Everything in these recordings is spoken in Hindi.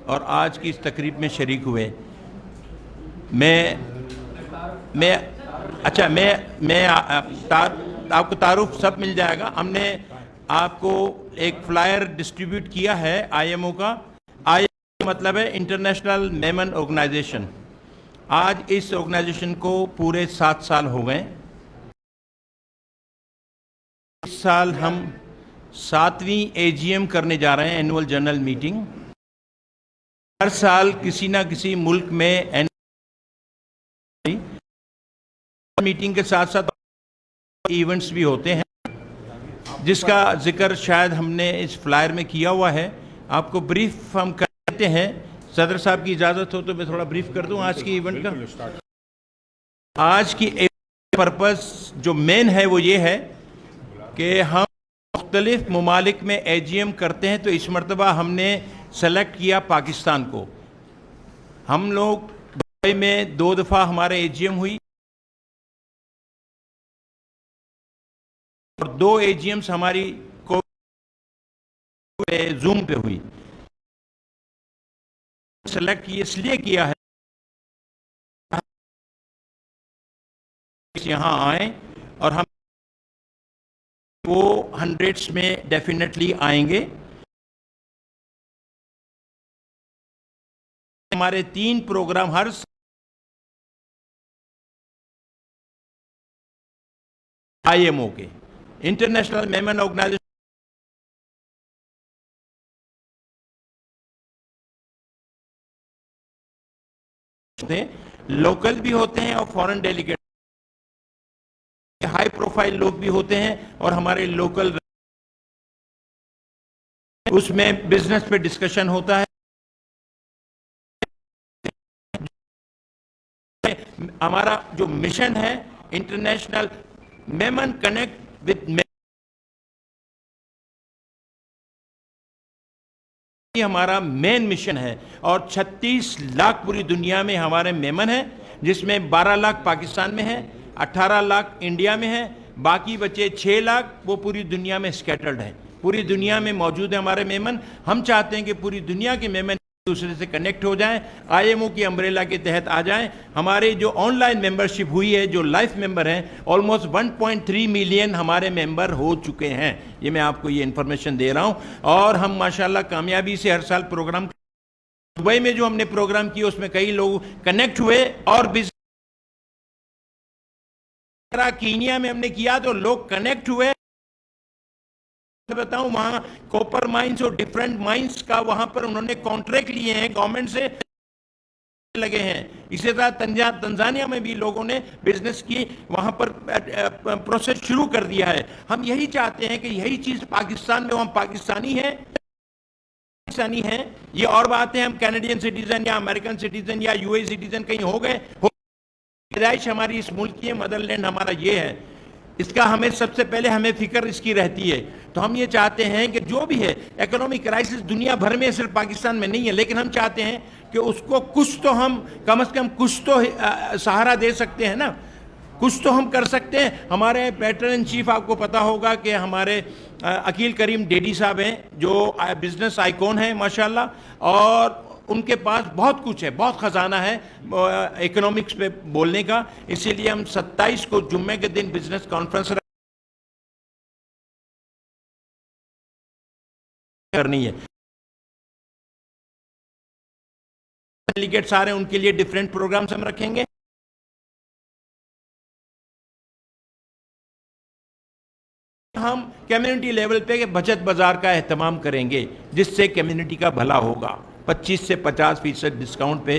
और आज की इस तकरीब में शरीक हुए। आपको तारुफ सब मिल जाएगा। हमने आपको एक फ्लायर डिस्ट्रीब्यूट किया है IMO का। IMO मतलब है इंटरनेशनल मेमन ऑर्गेनाइजेशन। आज इस ऑर्गेनाइजेशन को पूरे 7 साल हो गए। इस साल हम 7वीं AGM करने जा रहे हैं, एनुअल जनरल मीटिंग। हर साल किसी ना किसी मुल्क में मीटिंग के साथ साथ इवेंट्स भी होते हैं, जिसका जिक्र शायद हमने इस फ्लायर में किया हुआ है। आपको ब्रीफ हम कर देते हैं। सदर साहब की इजाज़त हो तो मैं थोड़ा ब्रीफ कर दूं आज की इवेंट का। आज की पर्पस जो मेन है वो ये है कि हम मुख्तलिफ ममालिक में AGM करते हैं, तो इस मरतबा हमने सेलेक्ट किया पाकिस्तान को। हम लोग दुबई में 2 दफ़ा हमारे AGM हुई और 2 AGMs हमारी जूम पे हुई। सेलेक्ट इसलिए किया है यहाँ आए और हम वो 100s में डेफिनेटली आएंगे। हमारे 3 प्रोग्राम हर IMO के इंटरनेशनल मेमन ऑर्गेनाइजेशन लोकल भी होते हैं और फॉरेन डेलीगेट, हाई प्रोफाइल लोग भी होते हैं और हमारे लोकल, उसमें बिजनेस पे डिस्कशन होता है। हमारा जो मिशन है इंटरनेशनल मेमन कनेक्ट विद, हमारा मेन मिशन है। और 36 लाख पूरी दुनिया में हमारे मेमन हैं, जिसमें 12 लाख पाकिस्तान में है, 18 लाख इंडिया में है, बाकी बचे 6 लाख वो पूरी दुनिया में स्कैटर्ड हैं। पूरी दुनिया में मौजूद है हमारे मेमन। हम चाहते हैं कि पूरी दुनिया के मेमन एक दूसरे से कनेक्ट हो जाएं, IMO की अम्ब्रेला के तहत आ जाएं। हमारे जो ऑनलाइन मेंबरशिप हुई है, जो लाइफ मेंबर हैं, ऑलमोस्ट 1.3 मिलियन हमारे मेंबर हो चुके हैं। ये मैं आपको ये इंफॉर्मेशन दे रहा हूं। और हम माशाल्लाह कामयाबी से हर साल प्रोग्राम, दुबई में जो हमने प्रोग्राम किया उसमें कई लोग कनेक्ट हुए। और कीनिया में हमने किया तो लोग कनेक्ट हुए। बताऊं, वहां कॉपर माइंस और डिफरेंट माइंस का वहां पर उन्होंने कॉन्ट्रैक्ट लिए हैं गवर्नमेंट से, लगे हैं। इसी तरह तंजानिया में भी लोगों ने बिजनेस की, वहां पर प्रोसेस शुरू कर दिया है। हम यही चाहते हैं कि यही चीज पाकिस्तान में, हम पाकिस्तानी हैं। ये और बात है, हम कैनेडियन सिटीजन या अमेरिकन सिटीजन या UAE सिटीजन कहीं हो गए, पैदाइश हमारी इस मुल्क की, मदरलैंड हमारा ये है। इसका हमें सबसे पहले हमें फिक्र इसकी रहती है। तो हम ये चाहते हैं कि जो भी है इकोनॉमिक क्राइसिस दुनिया भर में, सिर्फ पाकिस्तान में नहीं है, लेकिन हम चाहते हैं कि उसको कुछ तो हम कम से कम कुछ तो सहारा दे सकते हैं ना, कुछ तो हम कर सकते हैं। हमारे पैटर्न इन चीफ आपको पता होगा कि हमारे अकील करीम डेडी साहब हैं, जो बिजनेस आइकॉन हैं माशाल्लाह, और उनके पास बहुत कुछ है, बहुत खजाना है इकोनॉमिक्स पे बोलने का। इसीलिए हम 27 को जुम्मे के दिन बिजनेस कॉन्फ्रेंस करनी है। डेलीगेट्स आ रहे हैं, उनके लिए डिफरेंट प्रोग्राम्स हम रखेंगे। हम कम्युनिटी लेवल पे बचत बाजार का एहतमाम करेंगे, जिससे कम्युनिटी का भला होगा। 25 से 50% डिस्काउंट पे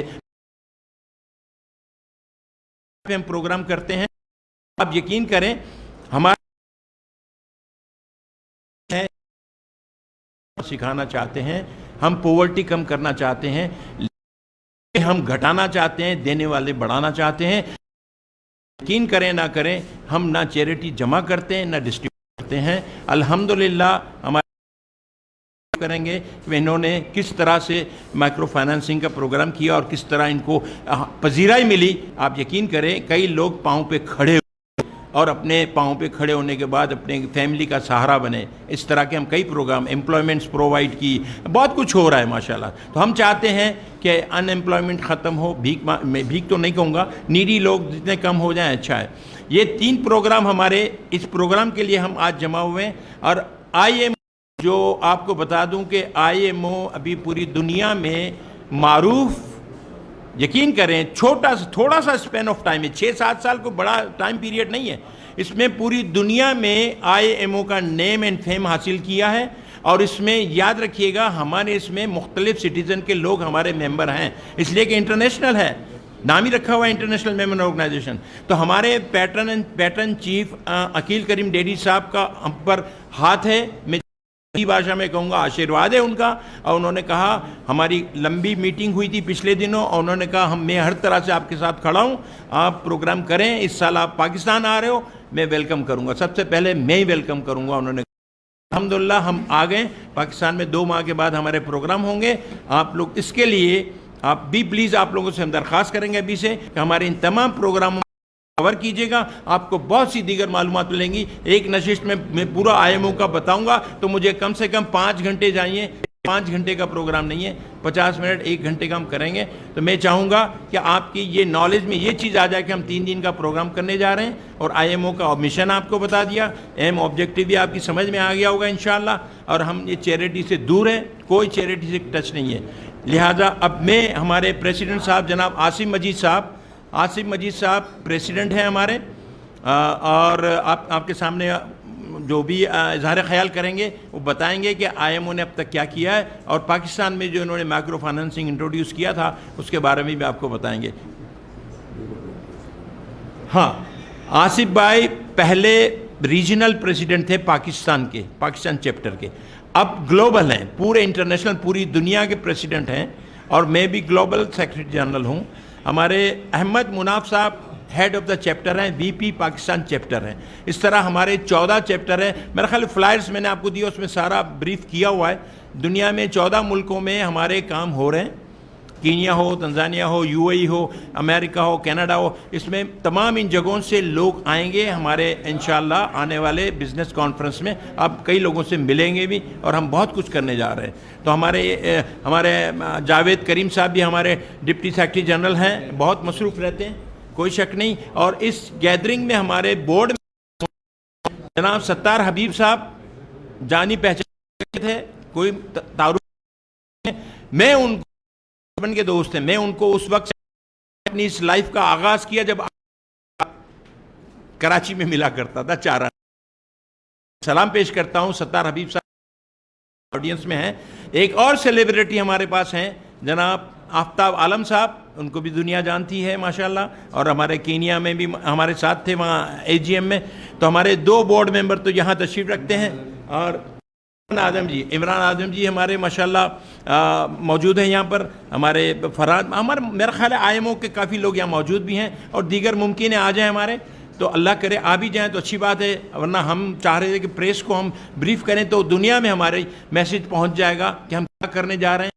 हम प्रोग्राम करते हैं। आप यकीन करें, हमारे सिखाना चाहते हैं, हम पॉवर्टी कम करना चाहते हैं, हम घटाना चाहते हैं, देने वाले बढ़ाना चाहते हैं। यकीन करें ना करें, हम ना चैरिटी जमा करते हैं ना डिस्ट्रीब्यूट करते हैं। अल्हम्दुलिल्लाह हमारे करेंगे कि इन्होंने किस तरह से माइक्रो फाइनेंसिंग का प्रोग्राम किया और किस तरह इनको पजीराई मिली। आप यकीन करें, कई लोग पांव पे खड़े और अपने पाँव पे खड़े होने के बाद अपने फैमिली का सहारा बने। इस तरह के हम कई प्रोग्राम, एम्प्लॉयमेंट्स प्रोवाइड की, बहुत कुछ हो रहा है माशाल्लाह। तो हम चाहते हैं कि अनएम्प्लॉयमेंट ख़त्म हो, मैं भीख तो नहीं कहूँगा, नीडी लोग जितने कम हो जाएं अच्छा है। ये 3 प्रोग्राम हमारे, इस प्रोग्राम के लिए हम आज जमा हुए हैं। और IMO, जो आपको बता दूं कि IMO अभी पूरी दुनिया में मारूफ, यकीन करें थोड़ा सा स्पेन ऑफ टाइम है, 6-7 साल को बड़ा टाइम पीरियड नहीं है। इसमें पूरी दुनिया में IMO का नेम एंड फेम हासिल किया है। और इसमें याद रखिएगा, हमारे इसमें मुख्तलिफ सिटीज़न के लोग हमारे मेंबर हैं, इसलिए कि इंटरनेशनल है, नाम ही रखा हुआ है इंटरनेशनल मेंबर ऑर्गेनाइजेशन। तो हमारे पैटर्न चीफ अकील करीम डेडी साहब का हम पर हाथ है, मैं भाषा में कहूँगा आशीर्वाद है उनका। और उन्होंने कहा, हमारी लंबी मीटिंग हुई थी पिछले दिनों, और उन्होंने कहा मैं हर तरह से आपके साथ खड़ा हूँ, आप प्रोग्राम करें, इस साल आप पाकिस्तान आ रहे हो, मैं वेलकम करूँगा, सबसे पहले मैं ही वेलकम करूँगा। उन्होंने अल्हम्दुलिल्लाह हम आ गए, पाकिस्तान में 2 माह के बाद हमारे प्रोग्राम होंगे। आप लोग इसके लिए आप भी प्लीज़, आप लोगों से हम दरख्वास्त करेंगे अभी से कि हमारे इन तमाम प्रोग्रामों कवर कीजिएगा। आपको बहुत सी दीगर मालूमात मिलेंगी। एक नशिस्त में मैं पूरा IMO का बताऊंगा तो मुझे कम से कम 5 घंटे चाहिए। 5 घंटे का प्रोग्राम नहीं है, 50 मिनट 1 घंटे का हम करेंगे। तो मैं चाहूँगा कि आपकी ये नॉलेज में ये चीज़ आ जाए कि हम 3 दिन का प्रोग्राम करने जा रहे हैं, और IMO का मिशन आपको बता दिया, एम ऑब्जेक्टिव भी आपकी समझ में आ गया होगा इंशाअल्लाह। और हम ये चैरिटी से दूर हैं, कोई चैरिटी से टच नहीं है। लिहाजा अब मैं हमारे प्रेसिडेंट साहब जनाब आसिम मजीद साहब प्रेसिडेंट हैं हमारे, और आपके सामने जो भी इजहार ख्याल करेंगे वो बताएंगे कि IMO ने अब तक क्या किया है, और पाकिस्तान में जो इन्होंने माइक्रो फाइनेंसिंग इंट्रोड्यूस किया था उसके बारे में भी आपको बताएंगे। हाँ, आसिफ भाई पहले रीजनल प्रेसिडेंट थे पाकिस्तान चैप्टर के, अब ग्लोबल हैं, पूरे इंटरनेशनल पूरी दुनिया के प्रेसिडेंट हैं, और मैं भी ग्लोबल सेक्रेटरी जनरल हूँ। हमारे अहमद मुनाफ साहब हेड ऑफ द चैप्टर हैं, VP पाकिस्तान चैप्टर हैं। इस तरह हमारे 14 चैप्टर हैं। मेरा ख्याल फ्लायर्स मैंने आपको दिया, उसमें सारा ब्रीफ किया हुआ है। दुनिया में 14 मुल्कों में हमारे काम हो रहे हैं, कीनिया हो, तंजानिया हो, UAE हो, अमेरिका हो, कनाडा हो, इसमें तमाम इन जगहों से लोग आएंगे हमारे इंशाअल्लाह आने वाले बिज़नेस कॉन्फ्रेंस में। आप कई लोगों से मिलेंगे भी, और हम बहुत कुछ करने जा रहे हैं। तो हमारे जावेद करीम साहब भी हमारे डिप्टी सेक्रेटरी जनरल हैं, बहुत मसरूफ़ रहते हैं, कोई शक नहीं। और इस गैदरिंग में हमारे बोर्ड में जनाब सत्तार हबीब साहब जानी पहचान थे, कोई तारुफ, मैं उनको के दोस्त हैं, मैं उनको उस वक्त अपनी इस लाइफ का आगाज किया जब कराची में मिला करता था। 4 सलाम पेश करता हूं, सत्तार हबीब साहब ऑडियंस में हैं। एक और सेलिब्रिटी हमारे पास हैं जनाब आफ्ताब आलम साहब, उनको भी दुनिया जानती है माशाल्लाह, और हमारे कीनिया में भी हमारे साथ थे वहाँ AGM में। तो हमारे 2 बोर्ड मेंबर तो यहाँ तशरीफ रखते हैं, और इमरान आजम जी हमारे माशाल्लाह मौजूद हैं यहाँ पर। हमारे फरहाद, हमारे मेरा ख्याल है IMO के काफ़ी लोग यहाँ मौजूद भी हैं, और दीगर मुमकिन है आ जाएँ हमारे, तो अल्लाह करे आ भी जाएँ तो अच्छी बात है। वरना हम चाह रहे थे कि प्रेस को हम ब्रीफ करें तो दुनिया में हमारे मैसेज पहुँच जाएगा कि हम क्या करने जा रहे हैं,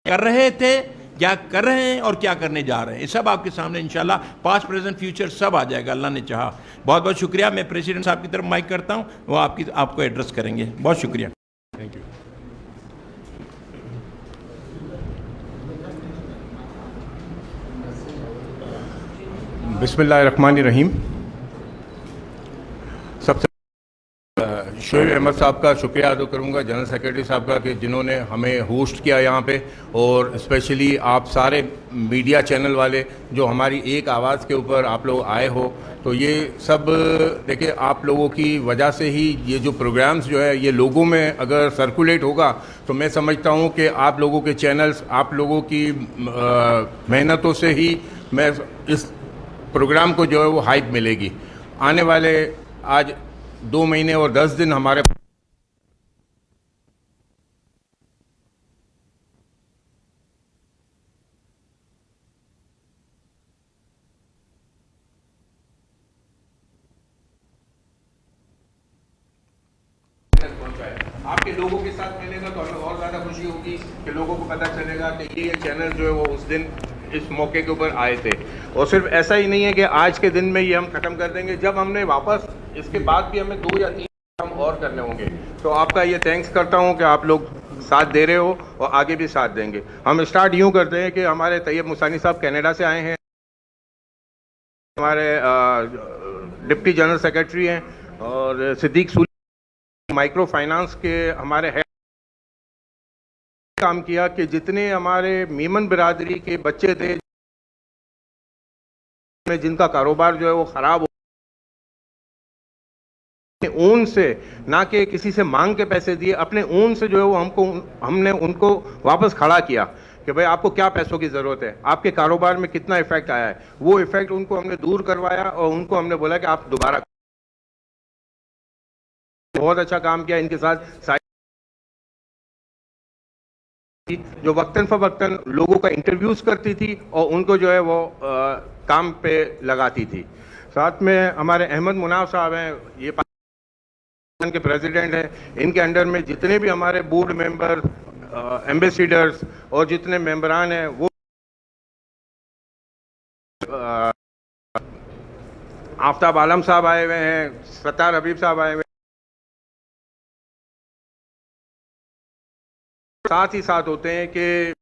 कर रहे थे, क्या कर रहे हैं, और क्या करने जा रहे हैं। ये सब आपके सामने इंशाल्लाह पास्ट प्रेजेंट फ्यूचर सब आ जाएगा, अल्लाह ने चाहा। बहुत बहुत शुक्रिया। मैं प्रेसिडेंट साहब की तरफ माइक करता हूँ, वो आपको एड्रेस करेंगे। बहुत शुक्रिया। Thank you. बिस्मिल्लाहिर्रहमानिर्रहीम। सबसे शोएब अहमद साहब का शुक्रिया अदा करूँगा, जनरल सेक्रेटरी साहब का, कि जिन्होंने हमें होस्ट किया यहाँ पे, और स्पेशली आप सारे मीडिया चैनल वाले जो हमारी एक आवाज़ के ऊपर आप लोग आए हो। तो ये सब देखिए, आप लोगों की वजह से ही ये जो प्रोग्राम्स जो है ये लोगों में अगर सर्कुलेट होगा तो मैं समझता हूँ कि आप लोगों के चैनल्स, आप लोगों की मेहनतों से ही मैं इस प्रोग्राम को जो है वो हाइप मिलेगी। आने वाले आज 2 महीने और 10 दिन हमारे आपके लोगों के साथ मिलेगा तो हमें और ज़्यादा खुशी होगी कि लोगों को पता चलेगा कि ये चैनल जो है वो उस दिन इस मौके के ऊपर आए थे। और सिर्फ ऐसा ही नहीं है कि आज के दिन में ये हम ख़त्म कर देंगे, जब हमने वापस इसके बाद भी हमें 2 या 3 काम और करने होंगे। तो आपका ये थैंक्स करता हूँ कि आप लोग साथ दे रहे हो और आगे भी साथ देंगे। हम स्टार्ट यूँ करते हैं कि हमारे तैयब मुसानी साहब कनाडा से आए हैं, हमारे डिप्टी जनरल सेक्रेटरी हैं, और सिद्दीक सूली माइक्रो फाइनेंस के हमारे हेड काम किया कि जितने हमारे मेमन बिरादरी के बच्चे थे जिनका कारोबार जो है वो ख़राब हो, ऊन से, ना कि किसी से मांग के पैसे दिए, अपने ऊन से जो है वो हमने उनको वापस खड़ा किया कि भाई आपको क्या पैसों की ज़रूरत है, आपके कारोबार में कितना इफेक्ट आया है। वो इफेक्ट उनको हमने दूर करवाया और उनको हमने बोला कि आप दोबारा, बहुत अच्छा काम किया। इनके साथ जो वक्तन फवक्तन लोगों का इंटरव्यूज करती थी और उनको जो है वो काम पे लगाती थी। साथ में हमारे अहमद मुनाफ साहब हैं, ये पाकिस्तान के प्रेसिडेंट हैं। इनके अंडर में जितने भी हमारे बोर्ड मेंबर, एम्बेसडर्स और जितने मेंबरान हैं, वो आफ्ताब आलम साहब आए हुए हैं, सत्तार हबीब साहब आए हुए हैं। साथ ही साथ होते हैं कि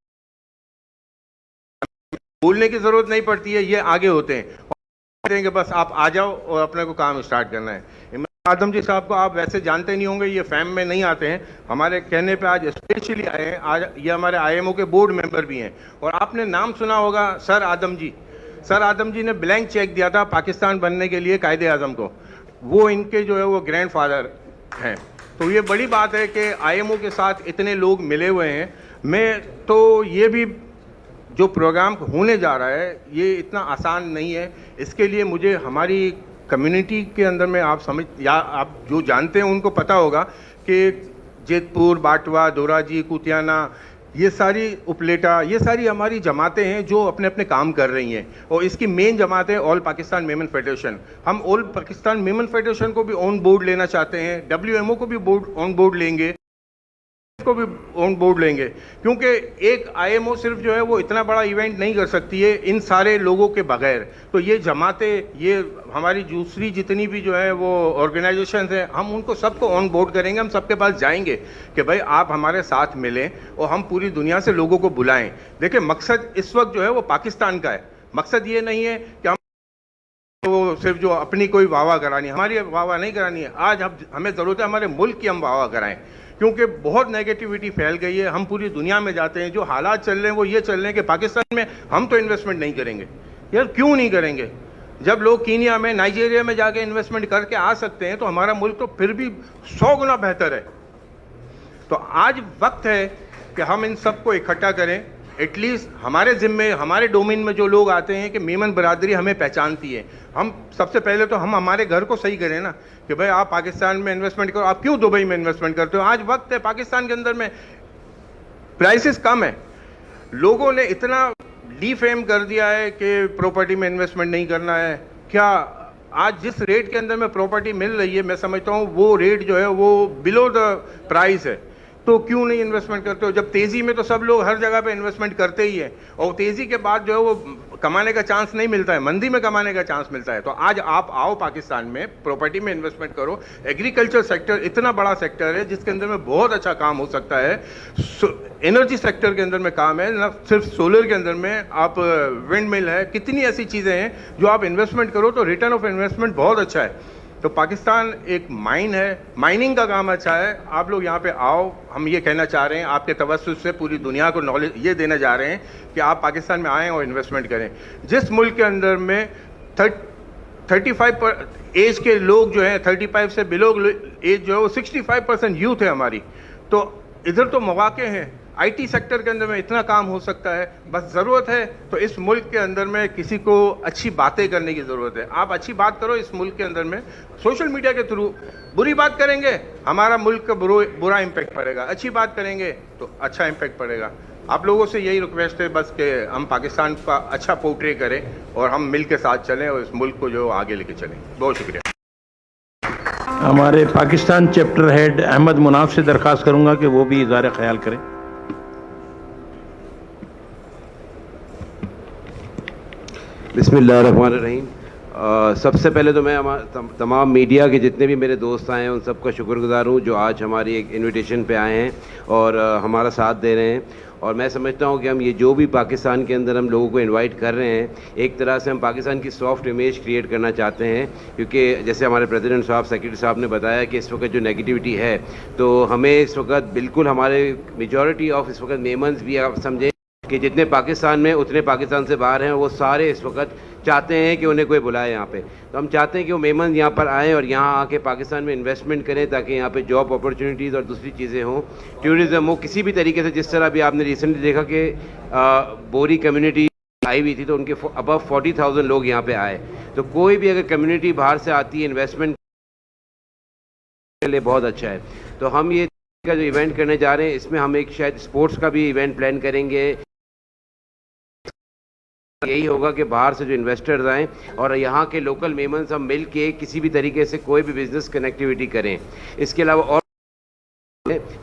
बोलने की जरूरत नहीं पड़ती है, ये आगे होते हैं कि बस आप आ जाओ और अपने को काम स्टार्ट करना है। इमरान आदम जी साहब को आप वैसे जानते नहीं होंगे, ये फैम में नहीं आते हैं, हमारे कहने पे आज स्पेशली आए हैं। आज ये हमारे आईएमओ के बोर्ड मेंबर भी हैं। और आपने नाम सुना होगा सर आदम जी। सर आदम जी ने ब्लैंक चेक दिया था पाकिस्तान बनने के लिए कायदे आज़म को, वो इनके जो है वो ग्रैंड फादर हैं। तो ये बड़ी बात है कि आईएमओ के साथ इतने लोग मिले हुए हैं। मैं तो ये भी जो प्रोग्राम होने जा रहा है ये इतना आसान नहीं है। इसके लिए मुझे हमारी कम्युनिटी के अंदर में आप आप जो जानते हैं उनको पता होगा कि जेतपुर, बाटवा, दोराजी, कुतियाना, ये सारी उपलेटा, ये सारी हमारी जमातें हैं जो अपने अपने काम कर रही हैं। और इसकी मेन जमात है ऑल पाकिस्तान मेमन फेडरेशन। हम ऑल पाकिस्तान मेमन फेडरेशन को भी ऑन बोर्ड लेना चाहते हैं, WMO को भी ऑन बोर्ड लेंगे, को भी ऑन बोर्ड लेंगे, क्योंकि एक आईएमओ सिर्फ जो है वो इतना बड़ा इवेंट नहीं कर सकती है इन सारे लोगों के बगैर। तो ये जमातें, ये हमारी दूसरी जितनी भी जो है वो ऑर्गेनाइजेशन हैं, हम उनको सबको ऑन बोर्ड करेंगे। हम सबके पास जाएंगे कि भाई आप हमारे साथ मिलें और हम पूरी दुनिया से लोगों को बुलाएं। देखिए मकसद इस वक्त जो है वो पाकिस्तान का है। मकसद ये नहीं है कि हम तो सिर्फ जो अपनी कोई वाह करानी है, हमारी वाह नहीं करानी है। आज हमें ज़रूरत है हमारे मुल्क की हम वाह कराएं, क्योंकि बहुत नेगेटिविटी फैल गई है। हम पूरी दुनिया में जाते हैं, जो हालात चल रहे हैं वो ये चल रहे हैं कि पाकिस्तान में हम तो इन्वेस्टमेंट नहीं करेंगे। यार क्यों नहीं करेंगे? जब लोग कीनिया में, नाइजीरिया में जाके इन्वेस्टमेंट करके आ सकते हैं तो हमारा मुल्क तो फिर भी 100 गुना बेहतर है। तो आज वक्त है कि हम इन सबको इकट्ठा करें। एटलीस्ट हमारे ज़िम्मे, हमारे डोमेन में जो लोग आते हैं कि मेमन बरादरी हमें पहचानती है, हम सबसे पहले तो हम हमारे घर को सही करें ना कि भाई आप पाकिस्तान में इन्वेस्टमेंट करो। आप क्यों दुबई में इन्वेस्टमेंट करते हो? आज वक्त है, पाकिस्तान के अंदर में प्राइसेस कम है। लोगों ने इतना डीफेम कर दिया है कि प्रॉपर्टी में इन्वेस्टमेंट नहीं करना है। क्या आज जिस रेट के अंदर में प्रॉपर्टी मिल रही है, मैं समझता हूँ वो रेट जो है वो बिलो द प्राइस है। तो क्यों नहीं इन्वेस्टमेंट करते हो? जब तेज़ी में तो सब लोग हर जगह पे इन्वेस्टमेंट करते ही है, और तेज़ी के बाद जो है वो कमाने का चांस नहीं मिलता है, मंदी में कमाने का चांस मिलता है। तो आज आप आओ पाकिस्तान में, प्रॉपर्टी में इन्वेस्टमेंट करो। एग्रीकल्चर सेक्टर इतना बड़ा सेक्टर है जिसके अंदर में बहुत अच्छा काम हो सकता है। एनर्जी सेक्टर के अंदर में काम है, ना सिर्फ सोलर के अंदर में, आप विंड मिल है, कितनी ऐसी चीज़ें हैं जो आप इन्वेस्टमेंट करो तो रिटर्न ऑफ इन्वेस्टमेंट बहुत अच्छा है। तो पाकिस्तान एक माइन है, माइनिंग का काम अच्छा है। आप लोग यहाँ पे आओ। हम ये कहना चाह रहे हैं, आपके तवज्जुह से पूरी दुनिया को नॉलेज ये देना चाह रहे हैं कि आप पाकिस्तान में आएँ और इन्वेस्टमेंट करें। जिस मुल्क के अंदर में 35 एज के लोग जो हैं, 35 से बिलो एज जो है वो 65% यूथ है हमारी। तो इधर तो मौके हैं। आईटी सेक्टर के अंदर में इतना काम हो सकता है। बस ज़रूरत है तो इस मुल्क के अंदर में किसी को अच्छी बातें करने की ज़रूरत है। आप अच्छी बात करो इस मुल्क के अंदर में, सोशल मीडिया के थ्रू। बुरी बात करेंगे हमारा मुल्क का बुरा इम्पैक्ट पड़ेगा, अच्छी बात करेंगे तो अच्छा इम्पैक्ट पड़ेगा। आप लोगों से यही रिक्वेस्ट है बस कि हम पाकिस्तान का अच्छा पोर्ट्रे करें और हम मिल के साथ चलें और इस मुल्क को जो आगे लेके चलें। बहुत शुक्रिया। हमारे पाकिस्तान चैप्टर हेड अहमद मुनाफ से दरख्वास्त करूँगा कि वो भी इज़ारे ख्याल करें। बिस्मिल्लाहिर्रहमानिर्रहीम। सबसे पहले तो मैं तमाम मीडिया के जितने भी मेरे दोस्त आए हैं उन सबका शुक्रगुजार हूँ जो आज हमारी एक इनविटेशन पे आए हैं और हमारा साथ दे रहे हैं। और मैं समझता हूँ कि हम ये जो भी पाकिस्तान के अंदर हम लोगों को इनवाइट कर रहे हैं, एक तरह से हम पाकिस्तान की सॉफ्ट इमेज क्रिएट करना चाहते हैं, क्योंकि जैसे हमारे प्रेसिडेंट साहब, सेक्रेटरी साहब ने बताया कि इस वक्त जो नेगेटिविटी है, तो हमें इस वक्त बिल्कुल हमारे मेजॉरिटी ऑफ इस वक्त मेमन्स भी आप समझें कि जितने पाकिस्तान में उतने पाकिस्तान से बाहर हैं, वो सारे इस वक्त चाहते हैं कि उन्हें कोई बुलाए यहाँ पे। तो हम चाहते हैं कि वो मेहमान यहाँ पर आएँ और यहाँ आके पाकिस्तान में इन्वेस्टमेंट करें, ताकि यहाँ पे जॉब अपॉर्चुनिटीज़ और दूसरी चीज़ें हों, टूरिज़्म हो, किसी भी तरीके से। जिस तरह अभी आपने रिसेंटली देखा कि बोरी कम्युनिटी आई हुई थी, तो उनके अबव 40,000 लोग यहाँ पे आए। तो कोई भी अगर कम्युनिटी बाहर से आती है इन्वेस्टमेंट के लिए, बहुत अच्छा है। तो हम ये का जो इवेंट करने जा रहे हैं, इसमें हम एक शायद स्पोर्ट्स का भी इवेंट प्लान करेंगे। यही होगा कि बाहर से जो इन्वेस्टर्स आएँ और यहाँ के लोकल मेहमान्स हम मिल के किसी भी तरीके से कोई भी बिज़नेस कनेक्टिविटी करें। इसके अलावा और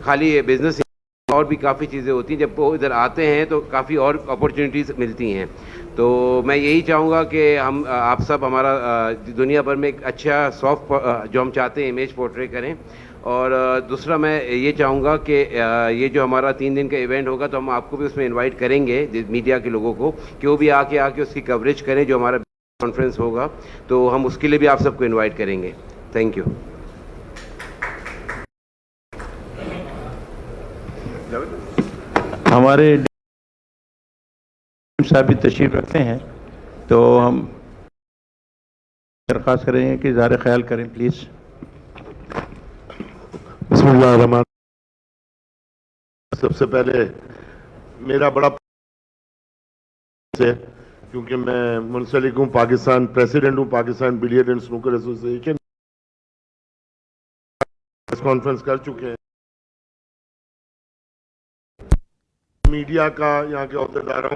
खाली बिज़नेस और भी काफ़ी चीज़ें होती हैं, जब वो इधर आते हैं तो काफ़ी और अपॉर्चुनिटीज़ मिलती हैं। तो मैं यही चाहूँगा कि हम आप सब हमारा दुनिया भर में एक अच्छा सॉफ्ट जो हम चाहते हैं इमेज पोर्ट्रे करें। और दूसरा मैं ये चाहूँगा कि ये जो हमारा 3 दिन का इवेंट होगा, तो हम आपको भी उसमें इनवाइट करेंगे, मीडिया के लोगों को, कि वो भी आके उसकी कवरेज करें। जो हमारा कॉन्फ्रेंस होगा, तो हम उसके लिए भी आप सबको इनवाइट करेंगे। Thank you. हमारे साहब भी तशरीफ रखते हैं, तो हम दरख्वास्त करेंगे कि ज़ाहिर ख्याल करें प्लीज़। बिस्मिल्लाहिर्रहमान। सबसे पहले मेरा बड़ा है, क्योंकि मैं मुंसलिक हूँ पाकिस्तान, प्रेसिडेंट हूँ Pakistan billiard and snooker association. Conference कर चुके हैं। मीडिया का, यहाँ के अहदेदारों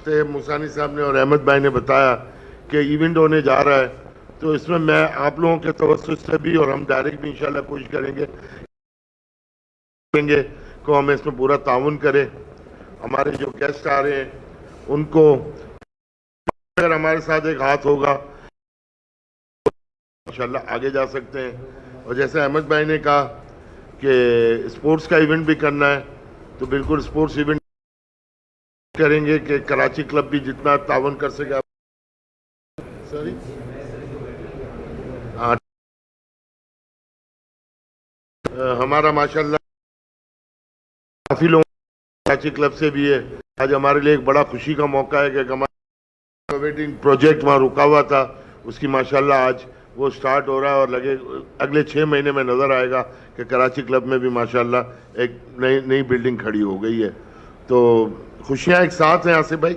से मुसानी साहब ने और अहमद भाई ने बताया कि इवेंट होने जा रहा है, तो इसमें मैं आप लोगों के तवज्जुह से भी और हम डायरेक्ट भी इंशाल्लाह कोशिश करेंगे को हमें इसमें पूरा ताउन करें। हमारे जो गेस्ट आ रहे हैं उनको अगर हमारे साथ एक हाथ होगा इंशाल्लाह आगे जा सकते हैं। और जैसे अहमद भाई ने कहा कि स्पोर्ट्स का इवेंट भी करना है, तो बिल्कुल स्पोर्ट्स इवेंट करेंगे कि कराची क्लब भी जितना ताउन कर सके। सॉरी, हमारा माशाल्लाह काफ़ी लोग कराची क्लब से भी है। आज हमारे लिए एक बड़ा खुशी का मौका है कि हमारा वेटिंग प्रोजेक्ट वहाँ रुका हुआ था, उसकी माशाल्लाह आज वो स्टार्ट हो रहा है और लगे अगले 6 महीने में नज़र आएगा कि कराची क्लब में भी माशाल्लाह एक नई बिल्डिंग खड़ी हो गई है। तो खुशियाँ एक साथ हैं आसिफ भाई,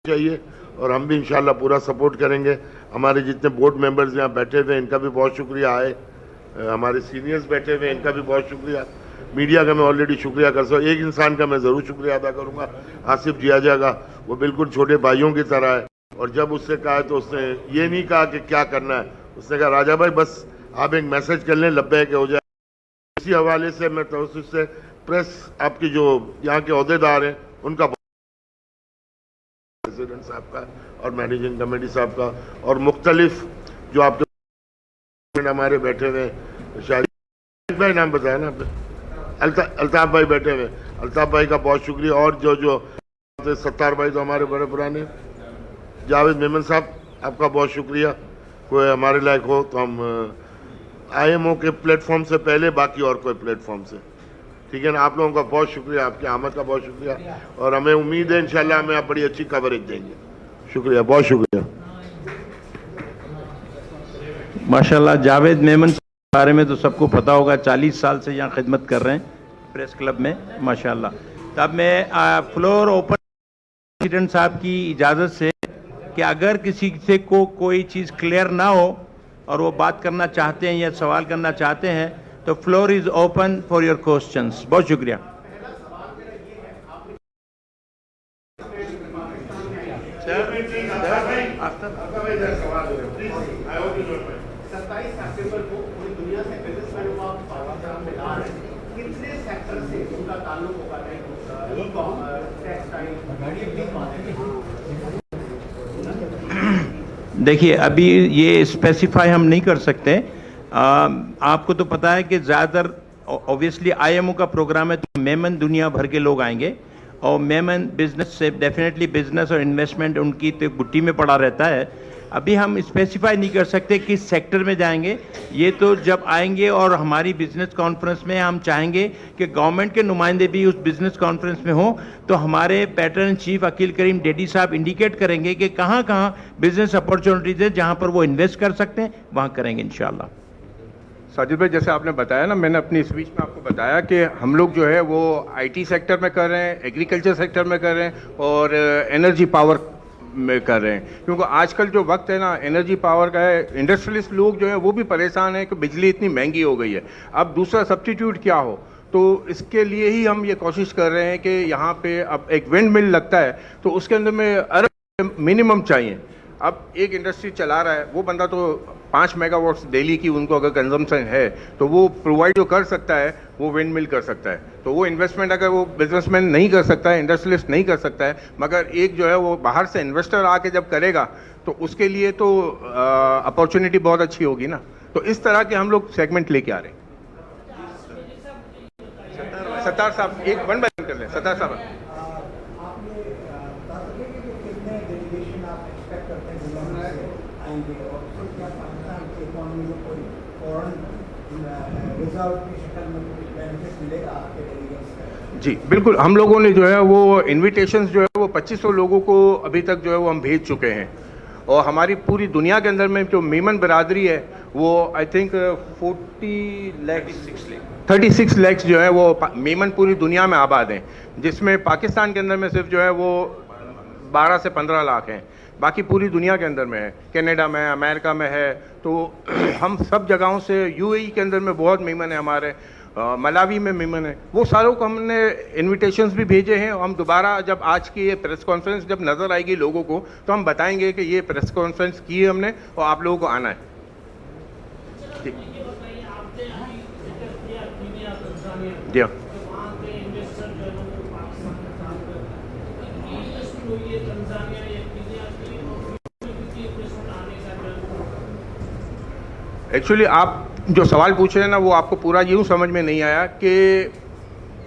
चाहिए और हम भी इंशाल्लाह पूरा सपोर्ट करेंगे। हमारे जितने बोर्ड मेंबर्स यहाँ बैठे हुए हैं इनका भी बहुत शुक्रिया आए, हमारे सीनियर्स बैठे हुए हैं इनका भी बहुत शुक्रिया। मीडिया का मैं ऑलरेडी शुक्रिया कर सकता हूँ, एक इंसान का मैं ज़रूर शुक्रिया अदा करूँगा, आसिफ जियाजा का। वो बिल्कुल छोटे भाइयों की तरह है, और जब उससे कहा तो उसने ये नहीं कहा कि क्या करना है, उसने कहा राजा भाई बस आप एक मैसेज कर लें, लब्बैक हो जाए। इसी हवाले से मैं तवज्जुह से प्रेस आपकी जो यहाँ के अहदेदार हैं उनका, प्रेसिडेंट साहब का और मैनेजिंग कमेटी साहब का, और मुख्तलिफ जो आपके हमारे बैठे हुए शाहिद भाई नाम बताया ना आपने, अल्ताफ भाई बैठे हुए, अल्ताफ भाई का बहुत शुक्रिया। और जो सत्तार भाई तो हमारे बड़े पुराने, जावेद मेमन साहब आपका बहुत शुक्रिया। कोई हमारे लायक हो तो हम IMO के प्लेटफॉर्म से पहले बाकी और कोई प्लेटफॉर्म से, ठीक है ना। आप लोगों का बहुत शुक्रिया, आपकी आमद का बहुत शुक्रिया, और हमें उम्मीद है इंशाल्लाह हमें आप बड़ी अच्छी कवरेज देंगे। शुक्रिया, बहुत शुक्रिया। माशाल्लाह जावेद मेमन के बारे में तो सबको पता होगा, 40 साल से यहाँ खिदमत कर रहे हैं प्रेस क्लब में माशाल्लाह। तब मैं फ्लोर ओपन प्रेसिडेंट साहब की इजाज़त से कि अगर किसी से को कोई चीज़ क्लियर ना हो और वो बात करना चाहते हैं या सवाल करना चाहते हैं, तो floor is open for your questions. बहुत शुक्रिया। सर 27 सितंबर को पूरी दुनिया से बिजनेसमैन को आप पाकिस्तान में ला रहे हैं। देखिए, अभी ये स्पेसिफाई हम नहीं कर सकते। आपको तो पता है कि ज़्यादातर ऑब्वियसली आईएमओ का प्रोग्राम है, तो मेमन दुनिया भर के लोग आएंगे, और मेमन बिजनेस से डेफिनेटली बिजनेस और इन्वेस्टमेंट उनकी तो गुट्टी में पड़ा रहता है। अभी हम स्पेसिफाई नहीं कर सकते किस सेक्टर में जाएंगे, ये तो जब आएंगे। और हमारी बिजनेस कॉन्फ्रेंस में हम चाहेंगे कि गवर्नमेंट के नुमाइंदे भी उस बिजनेस कॉन्फ्रेंस में हो, तो हमारे पैटर्न चीफ अकील करीम डेडी साहब इंडिकेट करेंगे कि कहाँ कहाँ बिजनेस अपॉर्चुनिटीज है जहाँ पर वो इन्वेस्ट कर सकते हैं, वहाँ करेंगे इंशाल्लाह। साजिद भाई, जैसे आपने बताया ना, मैंने अपनी स्पीच में आपको बताया कि हम लोग जो है वो आईटी सेक्टर में कर रहे हैं, एग्रीकल्चर सेक्टर में कर रहे हैं और एनर्जी पावर में कर रहे हैं, क्योंकि आजकल जो वक्त है ना एनर्जी पावर का है। इंडस्ट्रियलिस्ट लोग जो है वो भी परेशान है कि बिजली इतनी महंगी हो गई है, अब दूसरा सब्स्टिट्यूट क्या हो। तो इसके लिए ही हम ये कोशिश कर रहे हैं कि यहाँ पे अब एक विंड मिल लगता है तो उसके अंदर में अरब मिनिमम चाहिए। अब एक इंडस्ट्री चला रहा है, वो बंदा तो 5 मेगावाट्स डेली की उनको अगर कंजम्पशन है तो वो प्रोवाइड जो कर सकता है वो विंड मिल कर सकता है। तो वो इन्वेस्टमेंट अगर वो बिजनेसमैन नहीं कर सकता है, इंडस्ट्रियलिस्ट नहीं कर सकता है, मगर एक जो है वो बाहर से इन्वेस्टर आके जब करेगा तो उसके लिए तो अपॉर्चुनिटी बहुत अच्छी होगी ना। तो इस तरह के हम लोग सेगमेंट लेके आ रहे हैं। सत्तार साहब एक वन बाय कर लें। सत्तार साहब, जी बिल्कुल, हम लोगों ने जो है वो इनविटेशंस जो है वो 2500 लोगों को अभी तक जो है वो हम भेज चुके हैं। और हमारी पूरी दुनिया के अंदर में जो मेमन बरादरी है वो आई थिंक 36 लाख जो है वो मेमन पूरी दुनिया में आबाद हैं, जिसमें पाकिस्तान के अंदर में सिर्फ जो है वो 12 से 15 लाख हैं, बाकी पूरी दुनिया के अंदर में है, कनाडा में, अमेरिका में है। तो हम सब जगहों से, यूएई के अंदर में बहुत मेमन है हमारे, मलावी में मेमन है, वो सारों को हमने इनविटेशंस भी भेजे हैं। हम दोबारा जब आज की ये प्रेस कॉन्फ्रेंस जब नज़र आएगी लोगों को तो हम बताएंगे कि ये प्रेस कॉन्फ्रेंस की है हमने और आप लोगों को आना है। जी हाँ, एक्चुअली आप जो सवाल पूछ रहे हैं ना वो आपको पूरा यूँ समझ में नहीं आया कि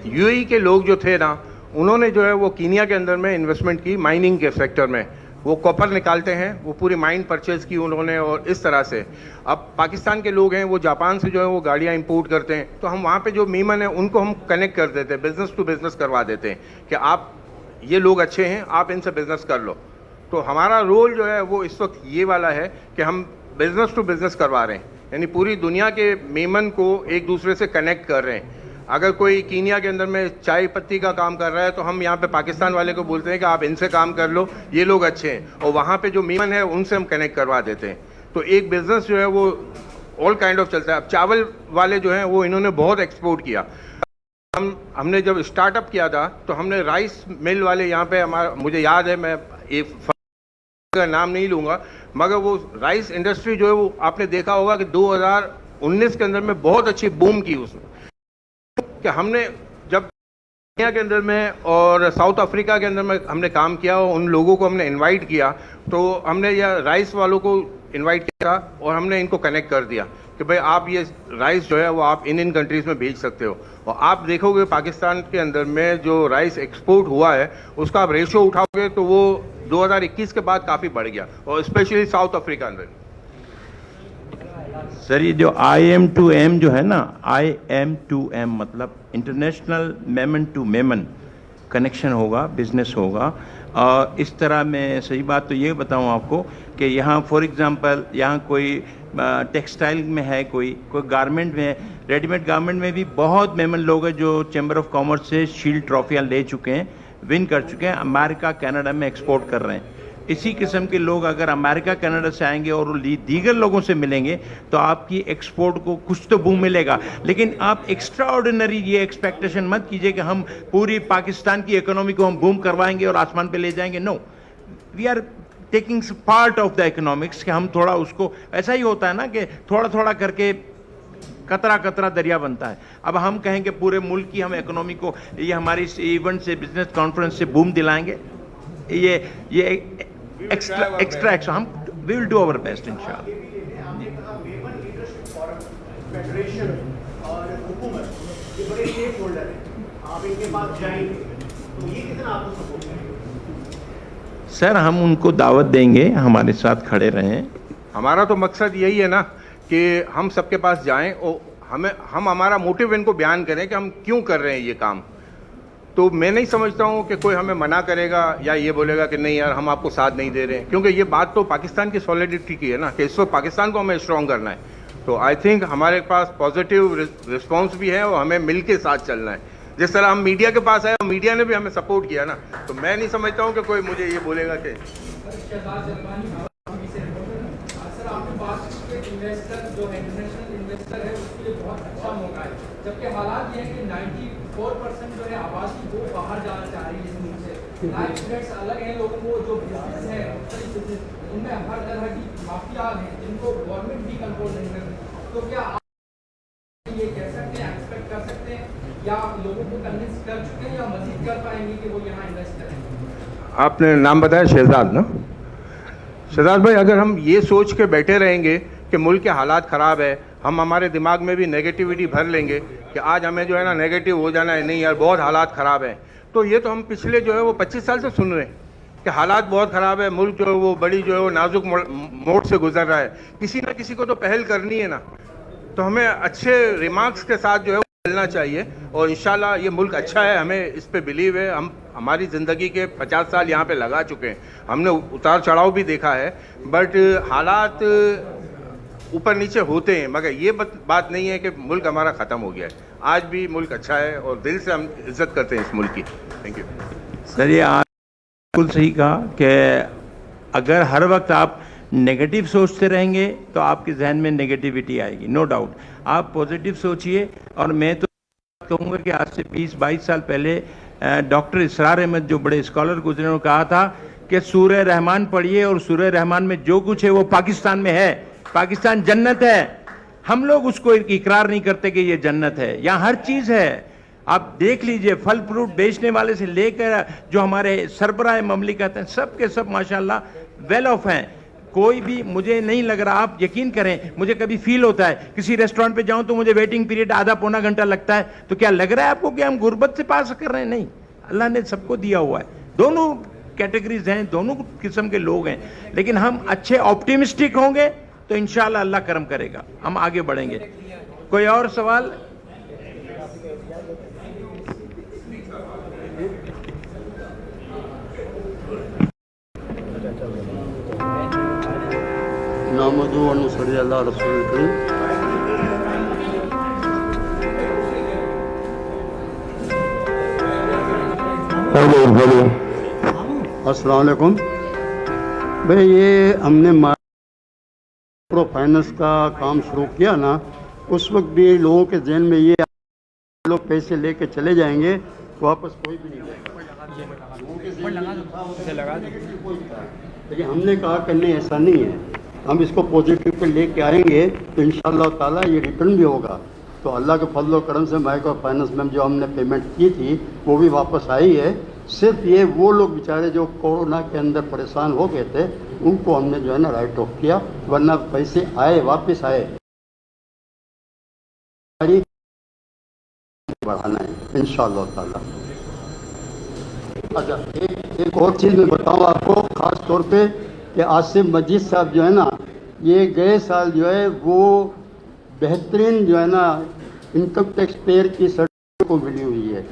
यूएई के लोग जो थे ना उन्होंने जो है वो कीनिया के अंदर में इन्वेस्टमेंट की माइनिंग के सेक्टर में, वो कॉपर निकालते हैं, वो पूरी माइन परचेज की उन्होंने और इस तरह से। अब पाकिस्तान के लोग हैं वो जापान से जो है वो गाड़ियाँ इंपोर्ट करते हैं, तो हम वहाँ पे जो मेमन है उनको हम कनेक्ट कर देते हैं, बिजनेस टू बिजनेस करवा देते हैं कि आप ये लोग अच्छे हैं, आप इनसे बिजनेस कर लो। तो हमारा रोल जो है वो इस वक्त ये वाला है कि हम बिजनेस टू बिजनेस करवा रहे हैं, यानी पूरी दुनिया के मेमन को एक दूसरे से कनेक्ट कर रहे हैं। अगर कोई कीनिया के अंदर में चाय पत्ती का काम कर रहा है तो हम यहाँ पे पाकिस्तान वाले को बोलते हैं कि आप इनसे काम कर लो, ये लोग अच्छे हैं, और वहाँ पे जो मेमन है उनसे हम कनेक्ट करवा देते हैं। तो एक बिजनेस जो है वो ऑल काइंड ऑफ चलता है। अब चावल वाले जो हैं वो इन्होंने बहुत एक्सपोर्ट किया। हमने जब स्टार्टअप किया था तो हमने राइस मिल वाले यहाँ पे, हमारा मुझे याद है, मैं एक का नाम नहीं लूँगा, मगर वो राइस इंडस्ट्री जो है वो आपने देखा होगा कि 2019 के अंदर में बहुत अच्छी बूम की उसमें, कि हमने जब दुनिया के अंदर में और साउथ अफ्रीका के अंदर में हमने काम किया और उन लोगों को हमने इनवाइट किया, तो हमने यह राइस वालों को इनवाइट किया और हमने इनको कनेक्ट कर दिया कि भाई आप ये राइस जो है वो आप इन कंट्रीज़ में भेज सकते हो। और आप देखोगे पाकिस्तान के अंदर में जो राइस एक्सपोर्ट हुआ है उसका आप रेशो उठाओगे तो वो 2021 के बाद काफ़ी बढ़ गया, और स्पेशली साउथ अफ्रीका अंदर। सर ये जो IM2M जो है ना, IM2M मतलब international Memon to Memon connection होगा, बिजनेस होगा। और इस तरह मैं सही बात तो ये बताऊं आपको कि यहाँ फॉर एग्जांपल यहाँ कोई टेक्सटाइल में है, कोई गारमेंट में है, रेडीमेड गारमेंट में भी बहुत मेमन लोग हैं जो चैम्बर ऑफ कॉमर्स से शील्ड ट्रॉफियाँ ले चुके हैं, विन कर चुके हैं, अमेरिका कनाडा में एक्सपोर्ट कर रहे हैं। इसी किस्म के लोग अगर अमेरिका कनाडा से आएंगे और दीगर लोगों से मिलेंगे तो आपकी एक्सपोर्ट को कुछ तो बूम मिलेगा। लेकिन आप एक्स्ट्रा ऑर्डिनरी ये एक्सपेक्टेशन मत कीजिए कि हम पूरी पाकिस्तान की इकोनॉमी को हम बूम करवाएंगे और आसमान पे ले जाएंगे। No, we are taking part of the economics कि हम थोड़ा उसको, ऐसा ही होता है ना कि थोड़ा थोड़ा करके कतरा कतरा दरिया बनता है। अब हम कहेंगे पूरे मुल्क की हम इकोनॉमी को ये हमारी इस इवेंट से, बिजनेस कॉन्फ्रेंस से बूम दिलाएंगे, ये एक्स्ट्रा हम we will do our best इंशाल्लाह। फेडरेशन और हुकूमत ये बड़े स्टेक होल्डर हैं, आप इनके पास जाएंगे तो ये कितना आपको सपोर्ट करेंगे? सर हम उनको दावत देंगे, हमारे साथ खड़े रहें। हमारा तो मकसद यही है ना कि हम सबके पास जाएं और हम हमारा मोटिव इनको बयान करें कि हम क्यों कर रहे हैं ये काम। तो मैं नहीं समझता हूँ कि कोई हमें मना करेगा या ये बोलेगा कि नहीं यार हम आपको साथ नहीं दे रहे हैं, क्योंकि ये बात तो पाकिस्तान की सॉलिडिटी की है ना कि इस वक्त पाकिस्तान को हमें स्ट्रॉन्ग करना है। तो आई थिंक हमारे पास पॉजिटिव रिस्पॉन्स भी है और हमें मिल के साथ चलना है। जिस तरह हम मीडिया के पास आए, मीडिया ने भी हमें सपोर्ट किया ना, तो मैं नहीं समझता हूँ कि कोई मुझे ये बोलेगा कि सर आपने बात की कि इन्वेस्टर जो है, इंटरनेशनल इन्वेस्टर है, उसके लिए बहुत अच्छा मौका है, जबकि हालात ये है कि 94% जो है आबादी वो बाहर जाना चाह रही है इस मुल्क से। लाइफ स्टेट्स अलग हैं, लोगों को जो बिजनेस है उनमें हर तरह की माफिया हैं जिनको गवर्नमेंट भी कंट्रोल नहीं कर रही। तो क्या आप ये कह सकते हैं, एक्सपेक्ट कर सकते हैं, या लोगों को कन्विंस कर चुके हैं या मजीद कर पाएंगे कि वो यहाँ इन्वेस्ट करें? आपने नाम बताया शहजाद ना, शहजाद भाई, अगर हम ये सोच के बैठे रहेंगे कि मुल्क के हालात ख़राब है, हम हमारे दिमाग में भी नेगेटिविटी भर लेंगे कि आज हमें जो है ना नेगेटिव हो जाना है, नहीं यार बहुत हालात ख़राब है, तो ये तो हम पिछले जो है वो 25 साल से सुन रहे हैं कि हालात बहुत ख़राब है, मुल्क जो है वो बड़ी जो है वो नाजुक मोड़ से गुजर रहा है। किसी ना किसी को तो पहल करनी है ना, तो हमें अच्छे रिमार्क्स के साथ जो है चलना चाहिए और इंशाल्लाह ये मुल्क अच्छा है, हमें इस पे बिलीव है। हम हमारी ज़िंदगी के 50 साल यहाँ पे लगा चुके हैं, हमने उतार चढ़ाव भी देखा है, बट हालात ऊपर नीचे होते हैं, मगर ये बात नहीं है कि मुल्क हमारा ख़त्म हो गया है। आज भी मुल्क अच्छा है और दिल से हम इज्जत करते हैं इस मुल्क की। थैंक यू सर, ये आप बिल्कुल सही कहा कि अगर हर वक्त आप नेगेटिव सोचते रहेंगे तो आपके जहन में नेगेटिविटी आएगी, नो डाउट। आप पॉजिटिव सोचिए, और मैं तो कहूँगा कि आज से 20-22 साल पहले डॉक्टर इसरार अहमद जो बड़े स्कॉलर गुजरे, उन्होंने कहा था कि सूरह रहमान पढ़िए और सूरह रहमान में जो कुछ है वो पाकिस्तान में है, पाकिस्तान जन्नत है। हम लोग उसको इकरार नहीं करते कि ये जन्नत है, यहाँ हर चीज़ है। आप देख लीजिए, फल फ्रूट बेचने वाले से लेकर जो हमारे सरबराह ममलिकत हैं, सब के सब माशाल्लाह वेल ऑफ हैं। कोई भी, मुझे नहीं लग रहा, आप यकीन करें, मुझे कभी फील होता है किसी रेस्टोरेंट पे जाऊं तो मुझे वेटिंग पीरियड आधा पौना घंटा लगता है, तो क्या लग रहा है आपको कि हम गुर्बत से पास कर रहे हैं? नहीं, अल्लाह ने सबको दिया हुआ है, दोनों कैटेगरीज हैं, दोनों किस्म के लोग हैं। लेकिन हम अच्छे ऑप्टिमिस्टिक होंगे तो इंशाल्लाह अल्लाह करम करेगा, हम आगे बढ़ेंगे। कोई और सवाल? नामदू व नुसल्ली अला रसूल करीम। अस्सलाम वालेकुम भाई, ये हमने माइक्रो फाइनेंस का काम शुरू किया ना, उस वक्त भी लोगों के जहन में ये लोग पैसे लेके चले जाएंगे वापस कोई भी नहीं जाएगा, लेकिन हमने कहा कि नहीं ऐसा नहीं है, हम इसको पॉजिटिव पे लेके आएंगे तो इंशाअल्लाह ताला ये रिटर्न भी होगा। तो अल्लाह के फजल करम से माइक्रो फाइनेंस में जो हमने पेमेंट की थी वो भी वापस आई है। सिर्फ ये वो लोग बेचारे जो कोरोना के अंदर परेशान हो गए थे उनको हमने जो है ना राइट ऑफ किया, वरना पैसे आए, वापस आए। बढ़ाना है इंशाअल्लाह ताला। अच्छा, एक और चीज़ मैं बताऊँ आपको ख़ास तौर पे कि आसिफ मजीद साहब जो है ना, ये गए साल जो है वो बेहतरीन जो है ना इनकम टैक्स पेयर की सर्टिफिकेट को मिली हुई है।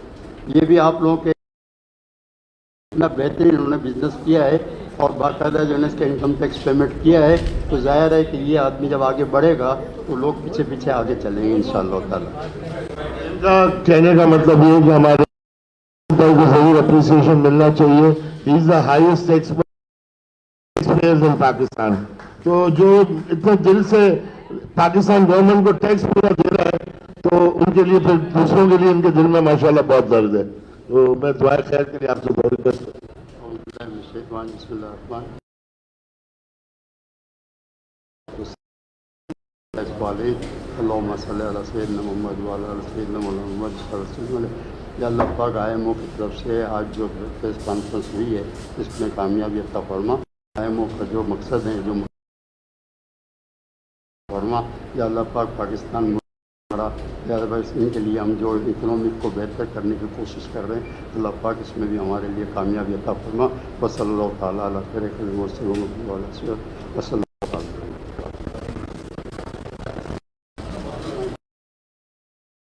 ये भी आप लोगों के इतना बेहतरीन उन्होंने बिजनेस किया है और बाकायदा जो है इसका इनकम टैक्स पेमेंट किया है, तो जाहिर है कि ये आदमी जब आगे बढ़ेगा तो लोग पीछे पीछे आगे चलेंगे इंशाअल्लाह ताला। कहने का मतलब ये है कि हमारे को जरूर अप्रिसिएशन मिलना चाहिए। He is the highest tax payers in Pakistan. तो जो इतने दिल से पाकिस्तान गवर्नमेंट को टैक्स पूरा दे रहा है, तो उनके लिए फिर दूसरों के लिए उनके दिल में माशाल्लाह बहुत दर्द है। तो मैं दुआ खैर के लिए आपसे बहुत रिक्वेस्ट अल्लाहुम्मा सल्ली अला सय्यिदना मुहम्मद व अला आलि सय्यिदना मुहम्मद सल्लल्लाहु अलैहि वसल्लम। या अल्लाह पाक आईएमओ की तरफ से आज जो प्रेस कॉन्फ्रेंस हुई है इसमें कामयाबी अता फरमा। आईएमओ का जो मकसद है जो फरमा, या अल्लाह पाक पाकिस्तान बड़ा इनके लिए हम जो इकनॉमिक को बेहतर करने की कोशिश कर रहे हैं, अल्लाह पाक इसमें भी हमारे लिए कामयाबी अता फरमा। वसल्लल्लाहु तआला अला खैर खल्क़िही वसल्लम।